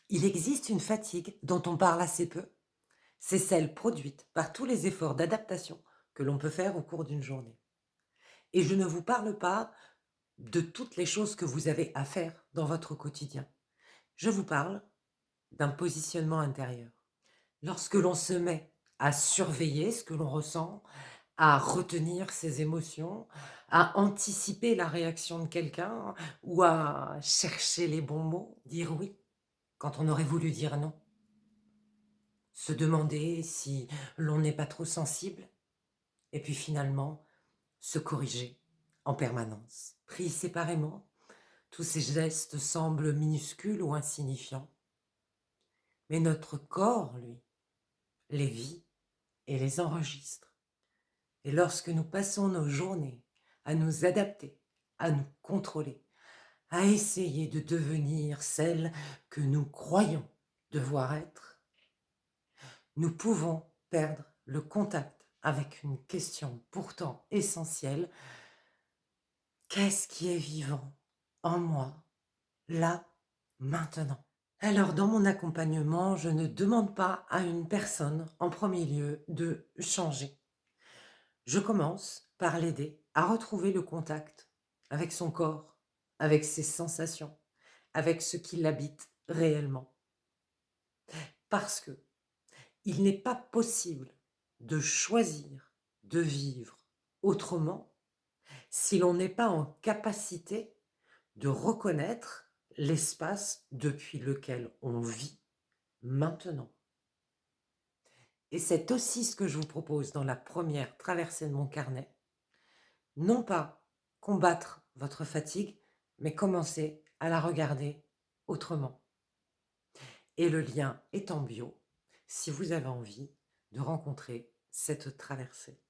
Il existe une fatigue dont on parle assez peu. C'est celle produite par tous les efforts d'adaptation que l'on peut faire au cours d'une journée. Et je ne vous parle pas de toutes les choses que vous avez à faire dans votre quotidien. Je vous parle d'un positionnement intérieur. Lorsque l'on se met à surveiller ce que l'on ressent, à retenir ses émotions, à anticiper la réaction de quelqu'un ou à chercher les bons mots, dire oui quand on aurait voulu dire non, se demander si l'on n'est pas trop sensible et puis finalement se corriger en permanence. Pris séparément, tous ces gestes semblent minuscules ou insignifiants, mais notre corps, lui, les vit et les enregistre. Et lorsque nous passons nos journées à nous adapter, à nous contrôler, à essayer de devenir celle que nous croyons devoir être, nous pouvons perdre le contact avec une question pourtant essentielle. Qu'est-ce qui est vivant en moi, là, maintenant? Alors, dans mon accompagnement, je ne demande pas à une personne, en premier lieu, de changer. Je commence par l'aider à retrouver le contact avec son corps, avec ses sensations, avec ce qui l'habite réellement. Parce que il n'est pas possible de choisir de vivre autrement si l'on n'est pas en capacité de reconnaître l'espace depuis lequel on vit maintenant. Et c'est aussi ce que je vous propose dans la première traversée de mon carnet. Non pas combattre votre fatigue, mais commencer à la regarder autrement. Et le lien est en bio si vous avez envie de rencontrer cette traversée.